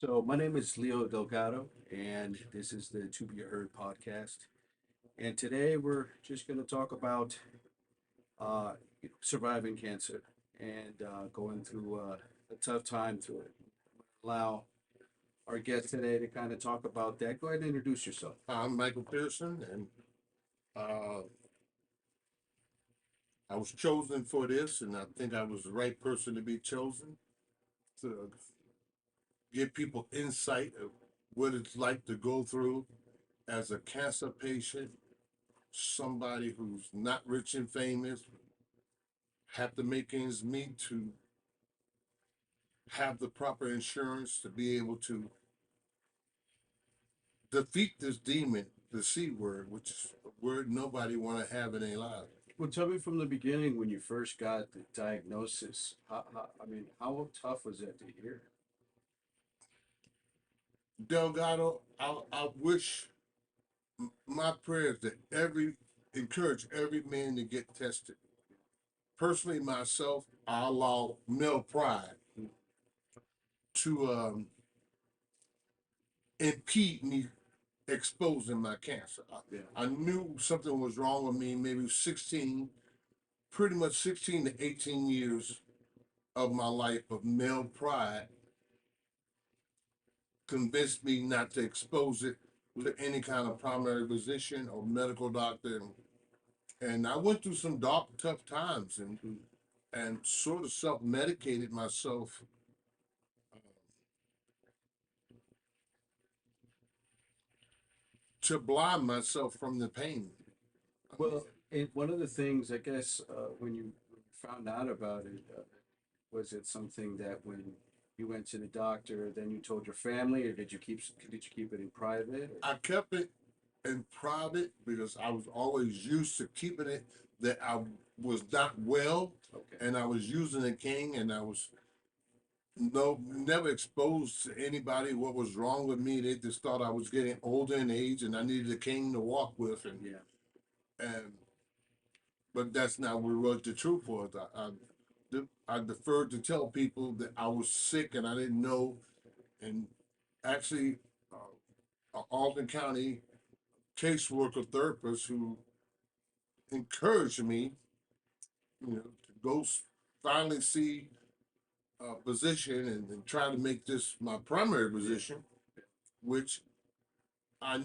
So my name is Leo Delgado, and this is the To Be Heard podcast. And today we're just going to talk about surviving cancer and going through a tough time through it. Allow our guest today to kind of talk about that. Go ahead and introduce yourself. I'm Michael Pearson, and uh, I was chosen for this, and I think I was the right person to be chosen to give people insight of what it's like to go through as a cancer patient, somebody who's not rich and famous, have to make ends meet to have the proper insurance to be able to defeat this demon, the C word, which is a word nobody want to have in their lives. Well, tell me from the beginning when you first got the diagnosis. How tough was that to hear? Delgado, I wish my prayer is that encourage every man to get tested. Personally, myself, I allow male pride to impede me exposing my cancer. Yeah. I knew something was wrong with me, maybe 16, pretty much 16 to 18 years of my life of male pride convinced me not to expose it to any kind of primary physician or medical doctor. And I went through some dark, tough times and sort of self medicated myself to blind myself from the pain. Well, one of the things, I guess, when you found out about it, was it something that when you went to the doctor, then you told your family, or did you keep it in private? Or? I kept it in private because I was always used to keeping it that I was not well Okay. and I was using a cane and I was never exposed to anybody what was wrong with me. They just thought I was getting older in age and I needed a cane to walk with Yeah. and but that's not what the truth was. I deferred to tell people that I was sick and I didn't know. And actually, Alton County caseworker therapist who encouraged me, to go finally see a physician and try to make this my primary position, which I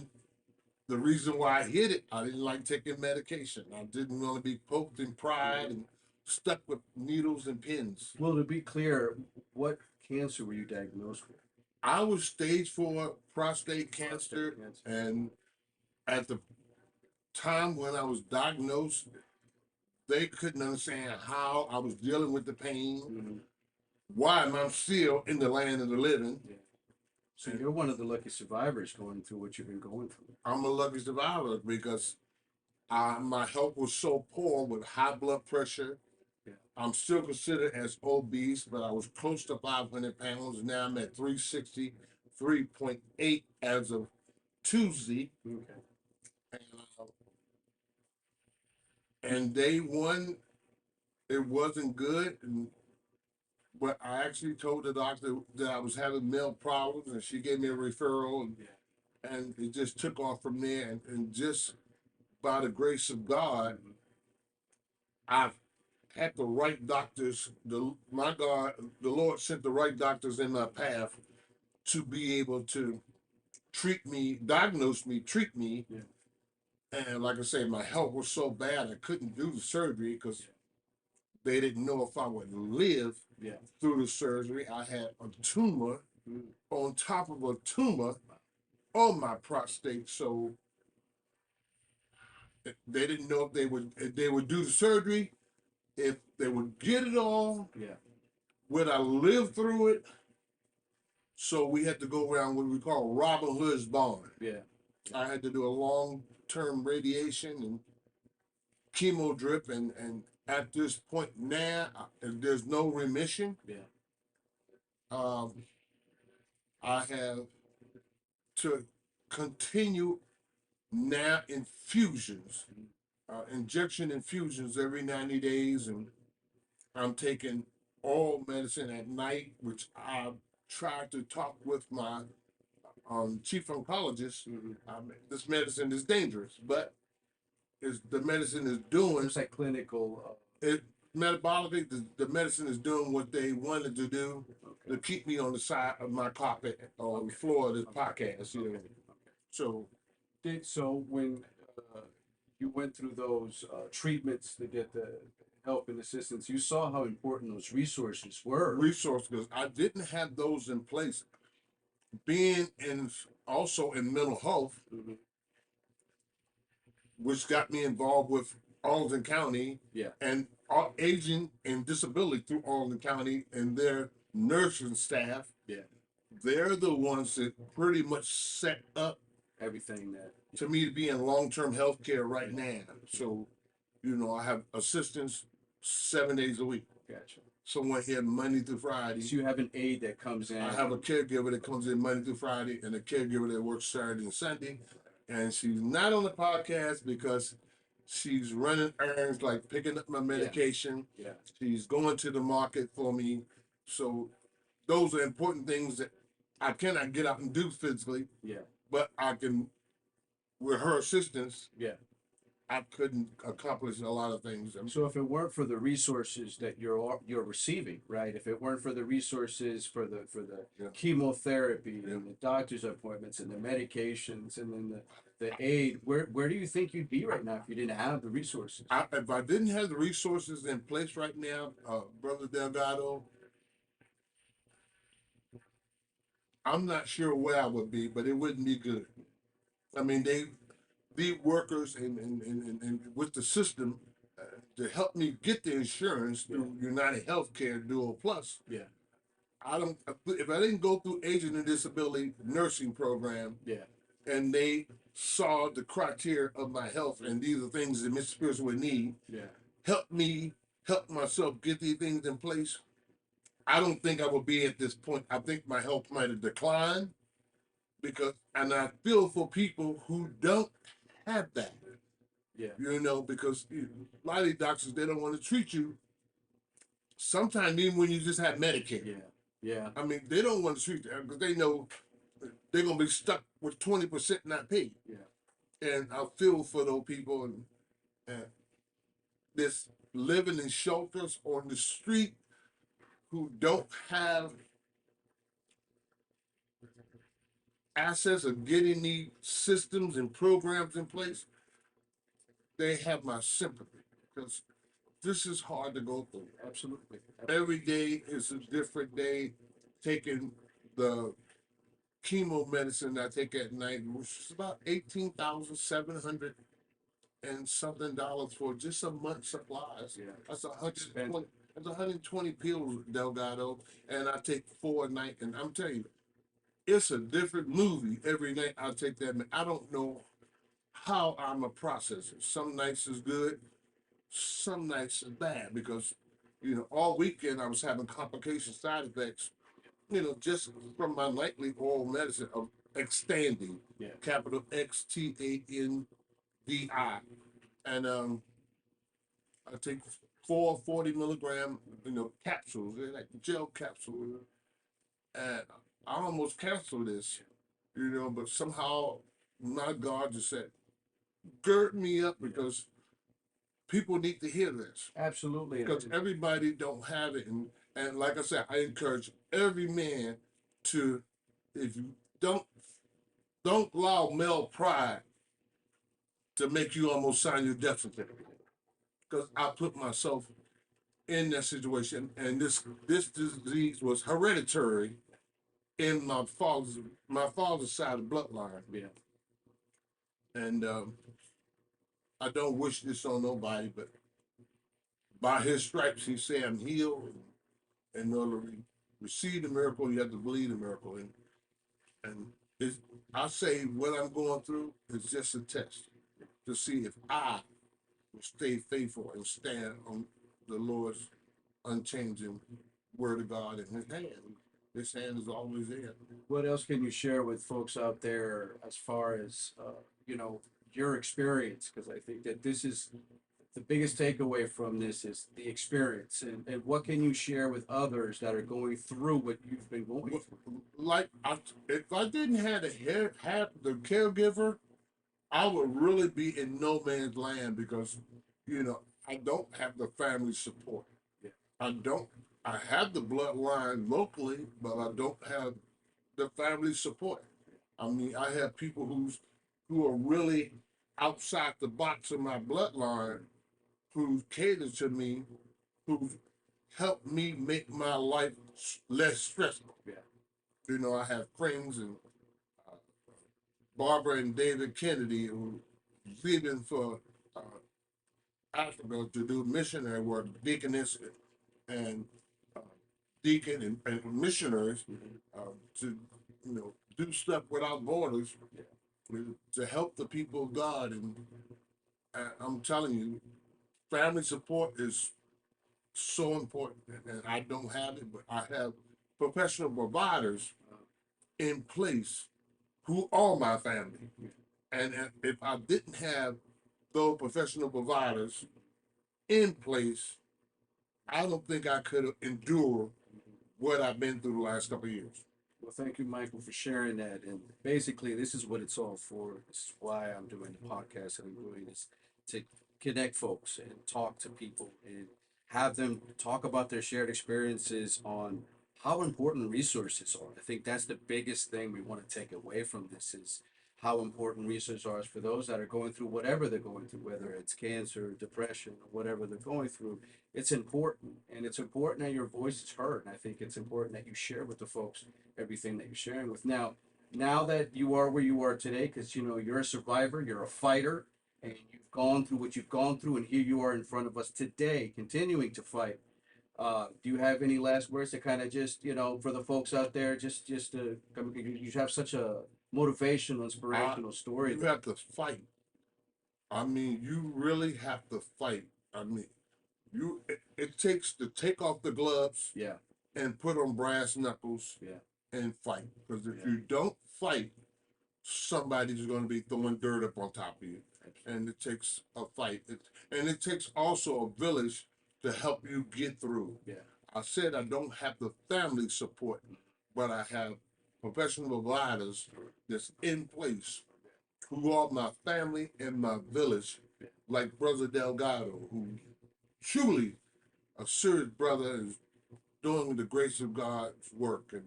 the reason why I hid it, I didn't like taking medication. I didn't want to be poked in pride and stuck with needles and pins. Well, to be clear, what cancer were you diagnosed with? I was stage 4 prostate cancer, Prostate cancer. and at the time when I was diagnosed, they couldn't understand how I was dealing with the pain. Mm-hmm. Why am I still in the land of the living? Yeah. So you're one of the lucky survivors going through what you've been going through. I'm a lucky survivor because my health was so poor with high blood pressure. Yeah. I'm still considered as obese, but I was close to 500 pounds. Now I'm at 363.8 as of Tuesday. Okay. And, and day one, it wasn't good. But I actually told the doctor that I was having male problems, and she gave me a referral, and it just took off from there. And just by the grace of God, I've had the right doctors. My God, the Lord sent the right doctors in my path to be able to treat me, diagnose me, treat me. Yeah. And like I say, my health was so bad I couldn't do the surgery because they didn't know if I would live Yeah. through the surgery. I had a tumor Mm. on top of a tumor on my prostate, so they didn't know if they would do the surgery, if they would get it all, Yeah. would I live through it? So we had to go around what we call Robin Hood's barn. Yeah. I had to do a long-term radiation and chemo drip, and at this point now, there's no remission. Yeah. Um, I have to continue now infusions, injection infusions every 90 days, and I'm taking oral medicine at night, which I tried to talk with my chief oncologist. Mhm. This medicine is dangerous, but the medicine is doing It's like clinical, it metabolically. The medicine is doing what they wanted to do okay, to keep me on the side of my carpet or on the floor of this podcast. You know, okay. so So when you went through those treatments to get the help and assistance, you saw how important those resources were. resource because I didn't have those in place. Being in also in mental health, Mhm. which got me involved with Arlington County Yeah, and aging and disability through Arlington County and their nursing staff. yeah, They're the ones that pretty much set up everything that. to me to be in long-term health care right now. So, I have assistants 7 days a week. Gotcha. Someone here Monday through Friday. So you have an aide that comes in. I have a caregiver that comes in Monday through Friday and a caregiver that works Saturday and Sunday. And she's not on the podcast because she's running errands like picking up my medication. Yeah, She's going to the market for me. So those are important things that I cannot get out and do physically, yeah, but I can, with her assistance, yeah. I couldn't accomplish a lot of things. So if it weren't for the resources that you're receiving, right? If it weren't for the resources for the Yeah. chemotherapy and the doctor's appointments and the medications and then the aid, where do you think you'd be right now if you didn't have the resources? If I didn't have the resources in place right now, Brother Delgado, I'm not sure where I would be, but it wouldn't be good. I mean, the workers and with the system to help me get the insurance through United Healthcare Dual Plus. Yeah, I don't. If I didn't go through Aging and Disability Nursing Program, yeah, and they saw the criteria of my health and these are things that Mr. Pierce would need, yeah, help me help myself get these things in place. I don't think I would be at this point. I think my health might have declined and I feel for people who don't have that. yeah, Because a lot of these doctors they don't want to treat you. Sometimes even when you just have Medicare, yeah, yeah, I mean they don't want to treat you because they know they're gonna be stuck with 20% not paid. yeah. And I feel for those people and this living in shelters on the street who don't have access of getting these systems and programs in place. They have my sympathy because this is hard to go through. Absolutely. Every day is a different day. Taking the chemo medicine I take at night, which is about 18,700 and something dollars for just a month supplies. Yeah. That's 120. That's 120 pills, Delgado, and I take 4 a night. And I'm telling you, it's a different movie every night. I take that. I don't know how I'm a processor. Some nights is good, some nights is bad because all weekend I was having complication side effects. Just from my nightly oral medicine of Xtandi, Yeah. capital XTANDI, and I take 4 40 milligram capsules. They're like gel capsules, and I almost canceled this, but somehow my God just said, gird me up because people need to hear this Absolutely. because everybody don't have it, and like I said, I encourage every man to, if you don't allow male pride to make you almost sign your death certificate, because I put myself in that situation, and this disease was hereditary in my father's side of the bloodline. Yeah. And I don't wish this on nobody, but by his stripes, he said, I'm healed. And in order to receive the miracle, you have to believe the miracle. And I say what I'm going through is just a test to see if I will stay faithful and stand on the Lord's unchanging word of God in his hand. His hand is always there. What else can you share with folks out there as far as, your experience? Because I think that this is the biggest takeaway from this is the experience, and what can you share with others that are going through what you've been going through? Like, if I didn't have the caregiver, I would really be in no man's land because, I don't have the family support. Yeah. I don't. I have the bloodline locally, but I don't have the family support. I mean, I have people who are really outside the box of my bloodline who cater to me, who helped me make my life less stressful. Yeah. I have friends and Barbara and David Kennedy who leaving for uh, Africa to do missionary work, deaconess and uh, deacon and missionaries to do stuff without borders to help the people of God. And I'm telling you, family support is so important, and I don't have it, but I have professional providers in place who are my family. And if I didn't have those professional providers in place, I don't think I could endure what I've been through the last couple of years. Well, thank you, Michael, for sharing that. And basically, this is what it's all for. This is why I'm doing the podcast and I'm doing this to connect folks and talk to people and have them talk about their shared experiences on how important resources are. I think that's the biggest thing we want to take away from this is how important resources are for those that are going through whatever they're going through, whether it's cancer, depression, or whatever they're going through. It's important, and it's important that your voice is heard. And I think it's important that you share with the folks everything that you're sharing with. Now that you are where you are today, because you're a survivor, you're a fighter, and you've gone through what you've gone through, and here you are in front of us today, continuing to fight. Do you have any last words to kind of just for the folks out there, just to you have such a motivational, inspirational story. You have to fight. I mean, you really have to fight. I mean, it takes to take off the gloves Yeah, and put on brass knuckles yeah, and fight. Because if yeah. you don't fight, somebody's going to be throwing dirt up on top of you. And it takes a fight. And it takes also a village to help you get through. Yeah. I said I don't have the family support, but I have professional providers that's in place who are my family and my village, like Brother Delgado, who truly a serious brother is doing the grace of God's work, and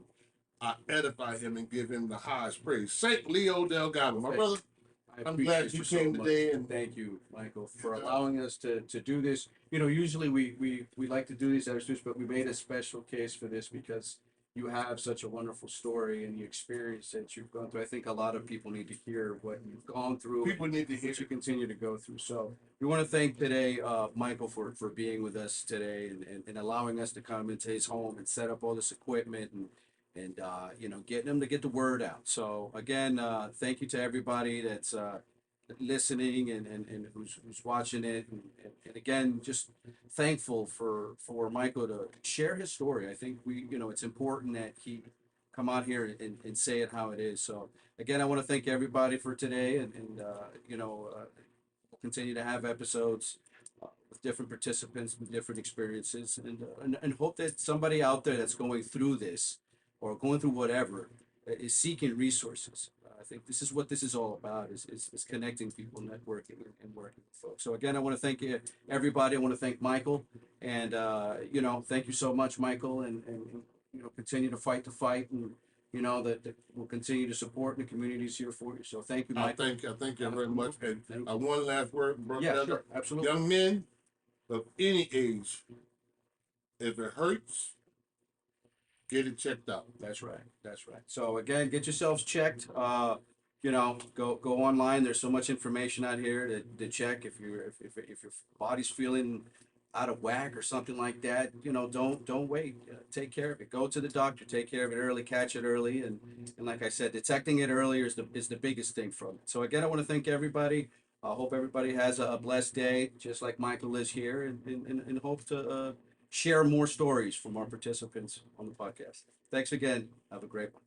I edify him and give him the highest praise. Saint Leo Delgado, my brother. I'm glad you came today, and thank you, Michael, for allowing us to do this. Usually we like to do these at our studios, but we made a special case for this because you have such a wonderful story and the experience that you've gone through. I think a lot of people need to hear what you've gone through. People need to hear what you continue to go through. So we want to thank today, Michael, for being with us today and allowing us to come into his home and set up all this equipment and getting them to get the word out. So again, thank you to everybody that's listening and who's watching it, and again, just thankful for Michael to share his story. I think it's important that he come out here and say it how it is. So again, I want to thank everybody for today, and we'll continue to have episodes with different participants with different experiences, and hope that somebody out there that's going through this or going through whatever is seeking resources. I think this is what this is all about: is connecting people, networking, and working with folks. So again, I want to thank you, everybody. I want to thank Michael, and thank you so much, Michael, and continue to fight the fight, and that we'll continue to support, and the community's here for you. So thank you, Michael. I thank you very much. And one last word, brother. Yeah, sure, absolutely. Young men of any age, if it hurts, get it checked out. That's right. That's right. So again, get yourselves checked. Go online. There's so much information out here to check if your body's feeling out of whack or something like that. Don't wait. Take care of it. Go to the doctor. Take care of it early. Catch it early. And like I said, detecting it earlier is the biggest thing from it. So again, I want to thank everybody. I hope everybody has a blessed day, just like Michael is here, and hope to share more stories from our participants on the podcast. Thanks again. Have a great one.